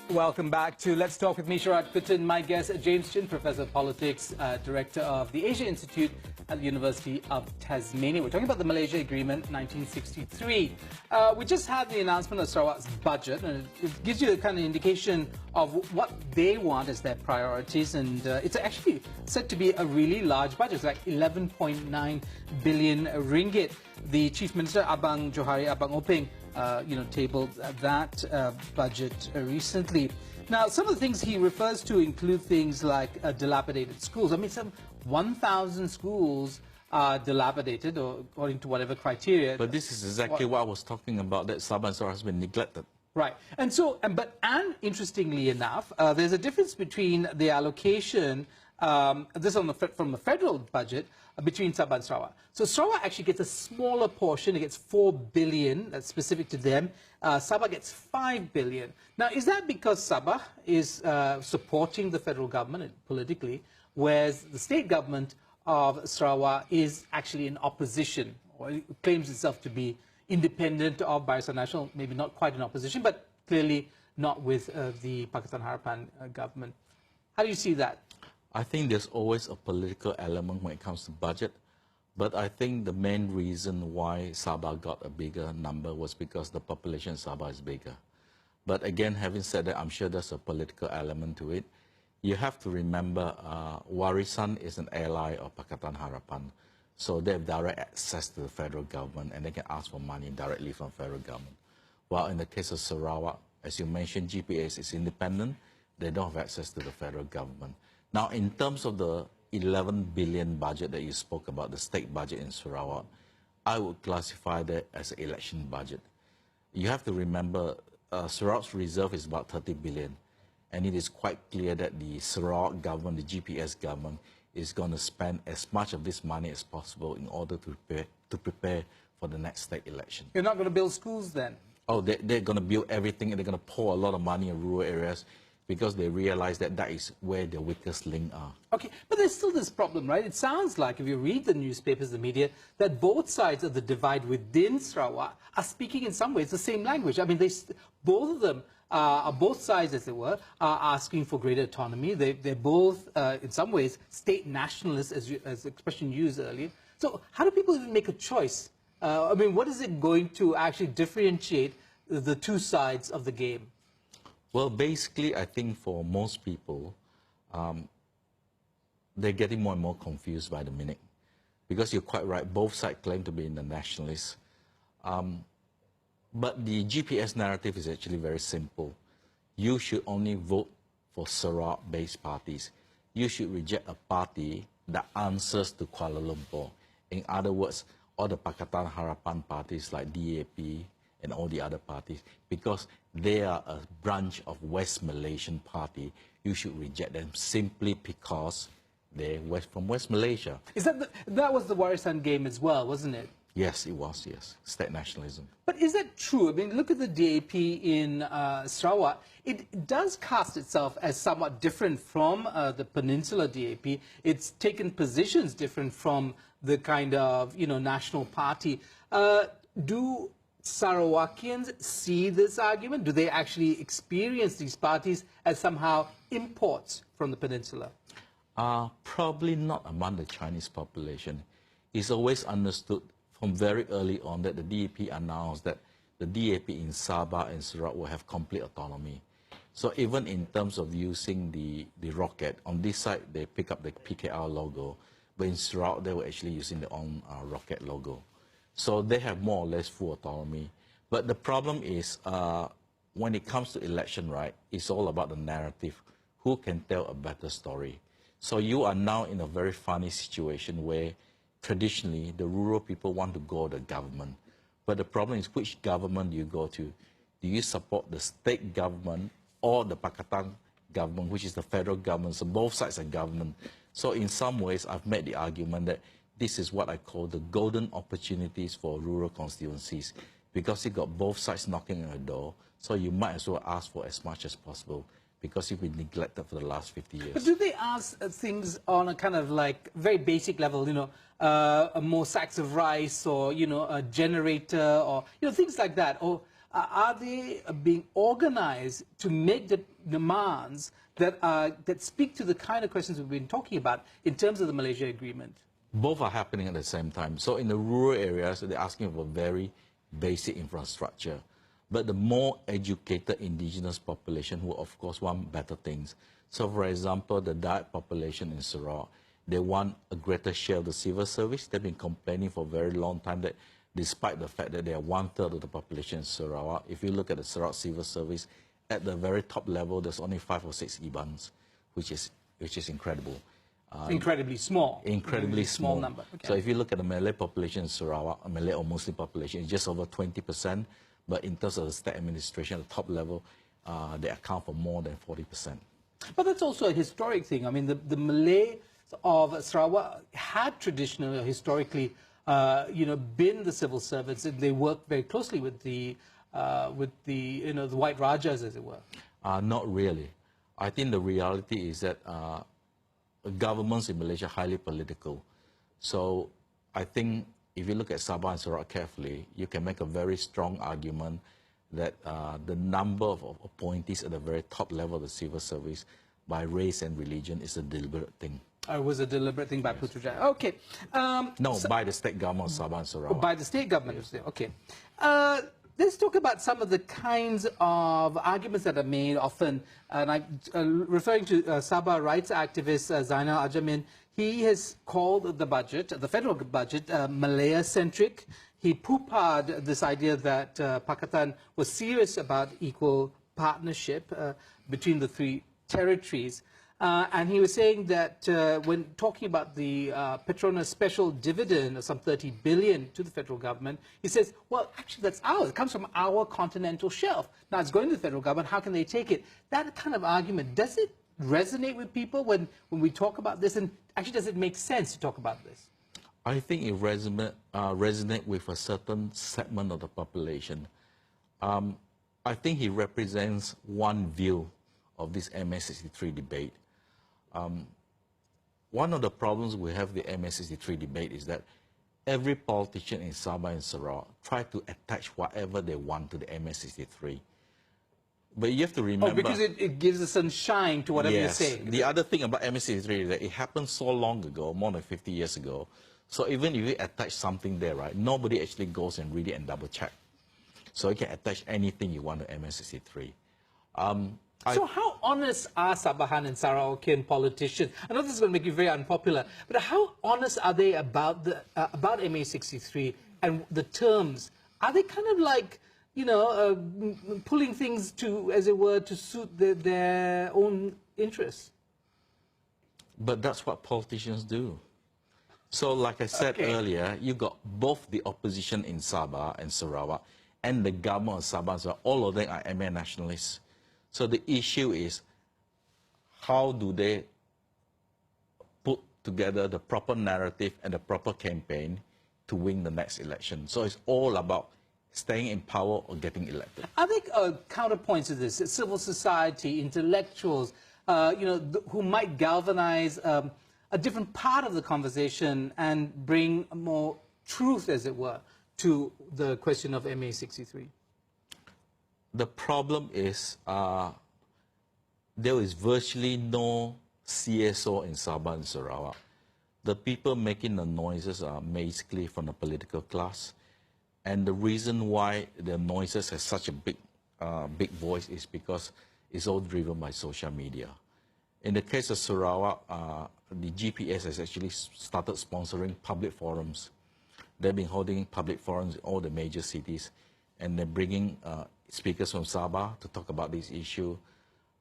Welcome back to Let's Talk with me, Sharat Kuttan. My guest, James Chin, Professor of Politics, Director of the Asia Institute at the University of Tasmania. We're talking about the Malaysia Agreement 1963. We just had the announcement of Sarawak's budget, and it gives you a kind of indication of what they want as their priorities, and it's actually said to be a really large budget. It's like 11.9 billion ringgit. The Chief Minister, Abang Johari Abang Openg, tabled that budget recently. Now, some of the things he refers to include things like dilapidated schools. I mean, some 1,000 schools are dilapidated, or according to whatever criteria. But this is exactly what I was talking about, that Sabah and Sarawak has been neglected. Right. And so, and interestingly enough, there's a difference between the allocation, this from the federal budget, between Sabah and Sarawak. So Sarawak actually gets a smaller portion. It gets 4 billion, that's specific to them. Sabah gets 5 billion. Now, is that because Sabah is supporting the federal government politically, whereas the state government of Sarawak is actually in opposition, or it claims itself to be independent of Barisan Nasional, maybe not quite in opposition, but clearly not with the Pakatan Harapan government? How do you see that? I think there's always a political element when it comes to budget, but I think the main reason why Sabah got a bigger number was because the population in Sabah is bigger. But again, having said that, I'm sure there's a political element to it. You have to remember, Warisan is an ally of Pakatan Harapan, so they have direct access to the federal government and they can ask for money directly from federal government. While in the case of Sarawak, as you mentioned, GPS is independent, they don't have access to the federal government. Now, in terms of the 11 billion budget that you spoke about, the state budget in Sarawak, I would classify that as an election budget. You have to remember, Sarawak's reserve is about 30 billion, and it is quite clear that the Sarawak government, the GPS government, is going to spend as much of this money as possible in order to prepare for the next state election. You're not going to build schools then? Oh, they're going to build everything, and they're going to pour a lot of money in rural areas, because they realize that that is where the weakest link are. Okay, but there's still this problem, right? It sounds like, if you read the newspapers, the media, that both sides of the divide within Sarawak are speaking in some ways the same language. I mean, both of them, both sides, as it were, are asking for greater autonomy. They're both, in some ways, state nationalists, as the expression used earlier. So how do people even make a choice? I mean, what is it going to actually differentiate the two sides of the game? Well, basically, I think for most people, they're getting more and more confused by the minute. Because you're quite right, both sides claim to be the nationalists. But the GPS narrative is actually very simple. You should only vote for Sarawak-based parties. You should reject a party that answers to Kuala Lumpur. In other words, all the Pakatan Harapan parties like DAP, and all the other parties, because they are a branch of West Malaysian party. You should reject them simply because they're from West Malaysia. Is that was the Warisan game as well, wasn't it? Yes, it was, yes. State nationalism. But is that true? I mean, look at the DAP in Sarawak. It does cast itself as somewhat different from the Peninsula DAP. It's taken positions different from the kind of, national party. Do Sarawakians see this argument? Do they actually experience these parties as somehow imports from the peninsula? Probably not among the Chinese population. It's always understood from very early on that the DAP announced that the DAP in Sabah and Sarawak will have complete autonomy. So even in terms of using the rocket, on this side they pick up the PKR logo, but in Sarawak they were actually using their own rocket logo. So they have more or less full autonomy. But the problem is, when it comes to election, right, it's all about the narrative. Who can tell a better story? So you are now in a very funny situation where traditionally the rural people want to go to the government. But the problem is, which government do you go to? Do you support the state government or the Pakatan government, which is the federal government? So both sides are government. So in some ways, I've made the argument that this is what I call the golden opportunities for rural constituencies, because you got both sides knocking on the door, so you might as well ask for as much as possible. because you've been neglected for the last 50 years. But do they ask things on a kind of like very basic level, more sacks of rice, or, a generator, or, things like that? Or are they being organized to make the demands that speak to the kind of questions we've been talking about in terms of the Malaysia Agreement? Both are happening at the same time. So in the rural areas, they're asking for very basic infrastructure. But the more educated indigenous population who, of course, want better things. So, for example, the diet population in Sarawak, they want a greater share of the civil service. They've been complaining for a very long time that despite the fact that they are 1/3 of the population in Sarawak, if you look at the Sarawak civil service, at the very top level, there's only 5 or 6 IBANs, which is incredible. Incredibly small. Incredibly small number. Okay. So if you look at the Malay population in Sarawak, a Malay or Muslim population, it's just over 20%. But in terms of the state administration at the top level, they account for more than 40%. But that's also a historic thing. I mean, the Malays of Sarawak had traditionally, historically, been the civil servants, and they worked very closely with the white Rajas, as it were. Not really. I think the reality is that governments in Malaysia are highly political. So I think if you look at Sabah and Sarawak carefully, you can make a very strong argument that the number of appointees at the very top level of the civil service by race and religion is a deliberate thing. It was a deliberate thing by Putrajaya. Okay. No, by the state government of Sabah and Sarawak. By the state government. Yes. Okay. Let's talk about some of the kinds of arguments that are made often. And I'm referring to Sabah rights activist Zainal Ajamin. He has called the budget, the federal budget, Malaya-centric. He poo-pahhed this idea that Pakatan was serious about equal partnership between the three territories. And he was saying that when talking about the Petronas special dividend of some 30 billion to the federal government, he says, well, actually, that's ours. It comes from our continental shelf. Now, it's going to the federal government. How can they take it? That kind of argument, does it resonate with people when we talk about this? And actually, does it make sense to talk about this? I think it resonates with a certain segment of the population. I think he represents one view of this MA63 debate. One of the problems we have with the MA63 debate is that every politician in Sabah and Sarawak try to attach whatever they want to the MA63. But you have to remember... Oh, because it gives a certain shine to whatever yes, you say. The other thing about MA63 is that it happened so long ago, more than 50 years ago. So even if you attach something there, right, nobody actually goes and read it and double check. So you can attach anything you want to MA63. So how honest are Sabahan and Sarawakian politicians? I know this is going to make you very unpopular, but how honest are they about about MA63 and the terms? Are they kind of like, pulling things to, as it were, to suit their own interests? But that's what politicians do. So like I said earlier, you got both the opposition in Sabah and Sarawak and the government of Sabah and Sarawak. All of them are MA nationalists. So the issue is, how do they put together the proper narrative and the proper campaign to win the next election? So it's all about staying in power or getting elected. I think counterpoints to this, civil society, intellectuals, who might galvanize a different part of the conversation and bring more truth, as it were, to the question of MA63. The problem is there is virtually no CSO in Sabah and Sarawak. The people making the noises are basically from the political class. And the reason why the noises have such a big voice is because it's all driven by social media. In the case of Sarawak, the GPS has actually started sponsoring public forums. They've been holding public forums in all the major cities, and they're bringing speakers from Sabah to talk about this issue.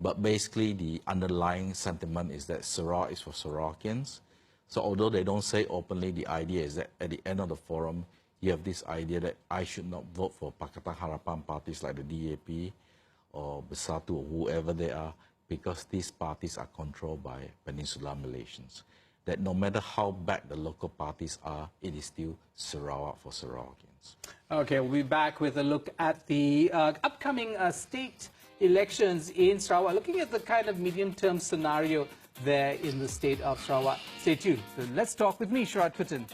But basically, the underlying sentiment is that Sarawak is for Sarawakians. So although they don't say openly, the idea is that at the end of the forum, you have this idea that I should not vote for Pakatan Harapan parties like the DAP or Bersatu or whoever they are, because these parties are controlled by Peninsular Malaysians. That no matter how bad the local parties are, it is still Sarawak for Sarawakians. Okay, we'll be back with a look at the upcoming state elections in Sarawak, looking at the kind of medium-term scenario there in the state of Sarawak. Stay tuned. So let's talk with me, Sharat Kutin.